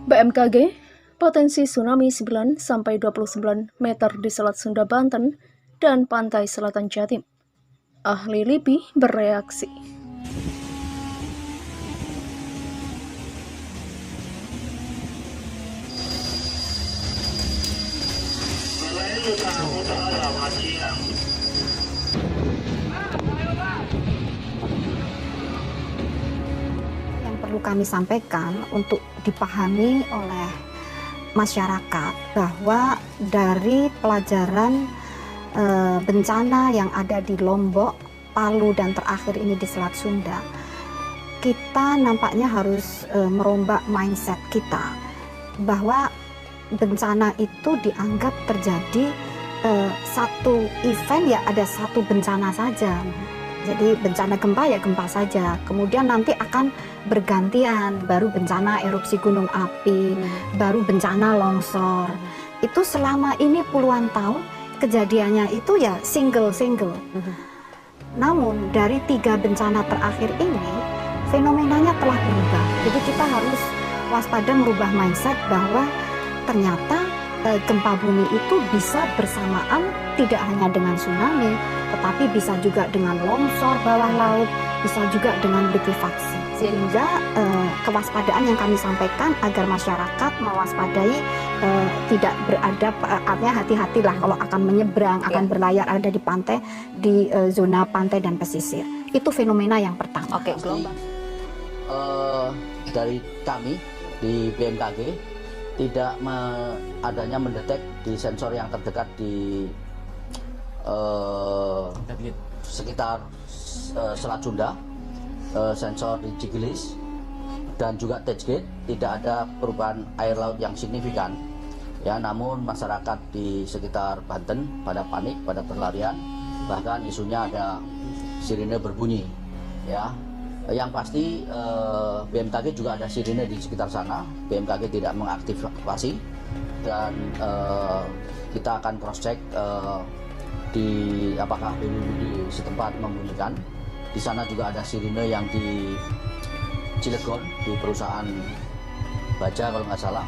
BMKG, potensi tsunami 9-29 meter di Selat Sunda, Banten, dan pantai selatan Jatim. Ahli LIPI bereaksi. Yang perlu kami sampaikan untuk dipahami oleh masyarakat bahwa dari pelajaran bencana yang ada di Lombok, Palu, dan terakhir ini di Selat Sunda, kita nampaknya harus merombak mindset kita bahwa bencana itu dianggap terjadi satu event, ya ada satu bencana saja. Jadi bencana gempa ya gempa saja, kemudian nanti akan bergantian, baru bencana erupsi gunung api, baru bencana longsor. Itu selama ini puluhan tahun kejadiannya itu ya single. Namun dari 3 bencana terakhir ini fenomenanya telah berubah. Jadi kita harus waspada, merubah mindset bahwa ternyata gempa bumi itu bisa bersamaan tidak hanya dengan tsunami, tetapi bisa juga dengan longsor bawah laut, bisa juga dengan likuifaksi. Sehingga kewaspadaan yang kami sampaikan agar masyarakat mewaspadai, tidak beradab, artinya hati-hatilah kalau akan menyeberang, akan berlayar ada di pantai, di zona pantai dan pesisir. Itu fenomena yang pertama. Oke, gelombang. Dari kami di BMKG tidak adanya mendetek di sensor yang terdekat di sekitar Selat Sunda, sensor di Cigilis dan juga Touchgate, tidak ada perubahan air laut yang signifikan. Ya, namun masyarakat di sekitar Banten pada panik, pada berlarian, bahkan isunya ada sirine berbunyi. Ya, yang pasti BMKG juga ada sirine di sekitar sana. BMKG tidak mengaktifasi dan kita akan cross check apakah BPBD setempat membunyikan. Di sana juga ada sirine yang di Cilegon, di perusahaan baja kalau nggak salah.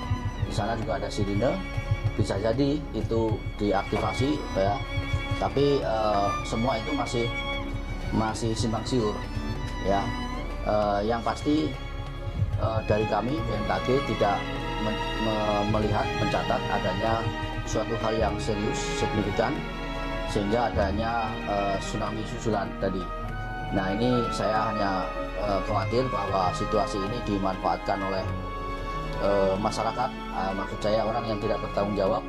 Di sana juga ada sirine, bisa jadi itu diaktifasi ya. Tapi semua itu masih simpang siur ya. Yang pasti dari kami BMKG tidak melihat, mencatat adanya suatu hal yang serius, signifikan, sehingga adanya tsunami susulan tadi. Nah, ini saya hanya khawatir bahwa situasi ini dimanfaatkan oleh masyarakat, maksud saya orang yang tidak bertanggung jawab,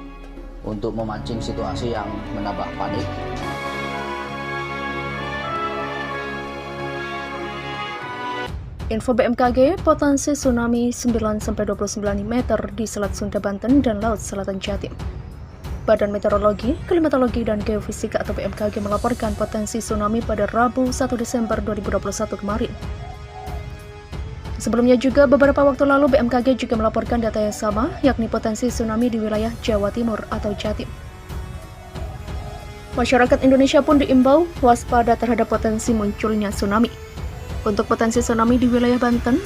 untuk memancing situasi yang menambah panik. Info BMKG, potensi tsunami 9-29 meter di Selat Sunda, Banten, dan Laut Selatan Jatim. Badan Meteorologi, Klimatologi, dan Geofisika atau BMKG melaporkan potensi tsunami pada Rabu 1 Desember 2021 kemarin. Sebelumnya juga beberapa waktu lalu BMKG juga melaporkan data yang sama, yakni potensi tsunami di wilayah Jawa Timur atau Jatim. Masyarakat Indonesia pun diimbau waspada terhadap potensi munculnya tsunami. Untuk potensi tsunami di wilayah Banten,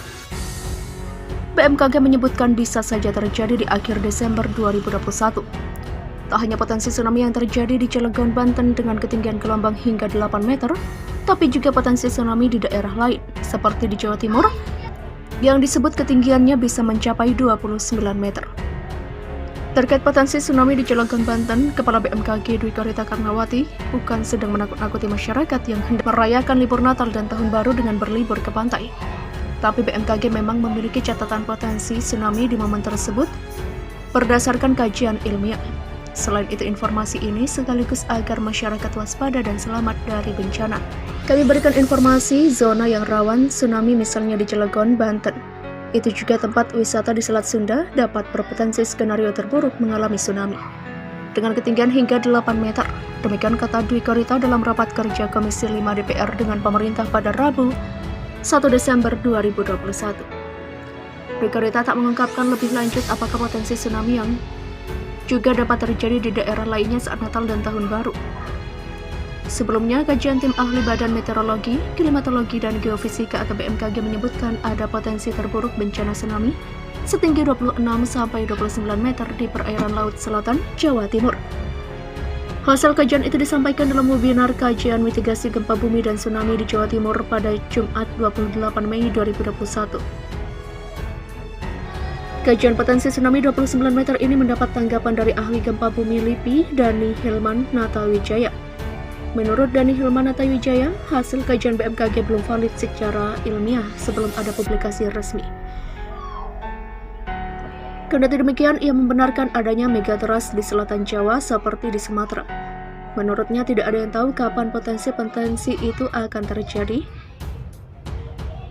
BMKG menyebutkan bisa saja terjadi di akhir Desember 2021. Tak hanya potensi tsunami yang terjadi di Cilegon, Banten dengan ketinggian gelombang hingga 8 meter, tapi juga potensi tsunami di daerah lain, seperti di Jawa Timur, yang disebut ketinggiannya bisa mencapai 29 meter. Terkait potensi tsunami di Cilegon, Banten, Kepala BMKG Dwi Korita Karnawati bukan sedang menakut-nakuti masyarakat yang hendak merayakan libur Natal dan Tahun Baru dengan berlibur ke pantai. Tapi BMKG memang memiliki catatan potensi tsunami di momen tersebut berdasarkan kajian ilmiah. Selain itu, informasi ini sekaligus agar masyarakat waspada dan selamat dari bencana. Kami berikan informasi zona yang rawan tsunami misalnya di Cilegon, Banten. Itu juga tempat wisata di Selat Sunda dapat berpotensi skenario terburuk mengalami tsunami dengan ketinggian hingga 8 meter. Demikian kata Dwi Korita dalam rapat kerja Komisi 5 DPR dengan pemerintah pada Rabu 1 Desember 2021. Dwi Korita tak mengungkapkan lebih lanjut apakah potensi tsunami yang juga dapat terjadi di daerah lainnya saat Natal dan Tahun Baru. Sebelumnya, kajian tim ahli Badan Meteorologi, Klimatologi, dan Geofisika atau BMKG menyebutkan ada potensi terburuk bencana tsunami setinggi 26-29 meter di perairan Laut Selatan, Jawa Timur. Hasil kajian itu disampaikan dalam webinar kajian mitigasi gempa bumi dan tsunami di Jawa Timur pada Jumat 28 Mei 2021. Kajian potensi tsunami 29 meter ini mendapat tanggapan dari ahli gempa bumi LIPI, Dani Hilman Natawijaya. Menurut Dani Hilman Natawijaya, hasil kajian BMKG belum valid secara ilmiah sebelum ada publikasi resmi. Kendati demikian, ia membenarkan adanya megatrust di selatan Jawa seperti di Sumatera. Menurutnya tidak ada yang tahu kapan potensi itu akan terjadi.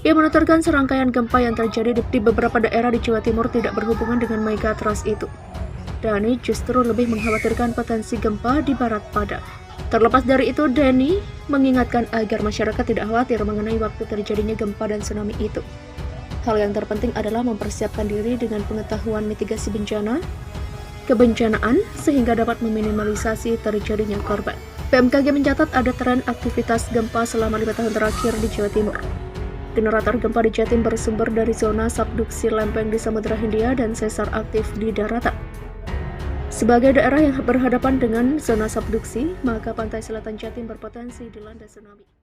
Ia menuturkan serangkaian gempa yang terjadi di beberapa daerah di Jawa Timur tidak berhubungan dengan megatrust itu. Dani justru lebih mengkhawatirkan potensi gempa di Barat Pada. Terlepas dari itu, Dani mengingatkan agar masyarakat tidak khawatir mengenai waktu terjadinya gempa dan tsunami itu. Hal yang terpenting adalah mempersiapkan diri dengan pengetahuan mitigasi bencana, kebencanaan, sehingga dapat meminimalisasi terjadinya korban. BMKG mencatat ada tren aktivitas gempa selama 5 tahun terakhir di Jawa Timur. Generator gempa di Jatim bersumber dari zona subduksi lempeng di Samudra Hindia dan sesar aktif di daratan. Sebagai daerah yang berhadapan dengan zona subduksi, maka pantai selatan Jatim berpotensi dilanda tsunami.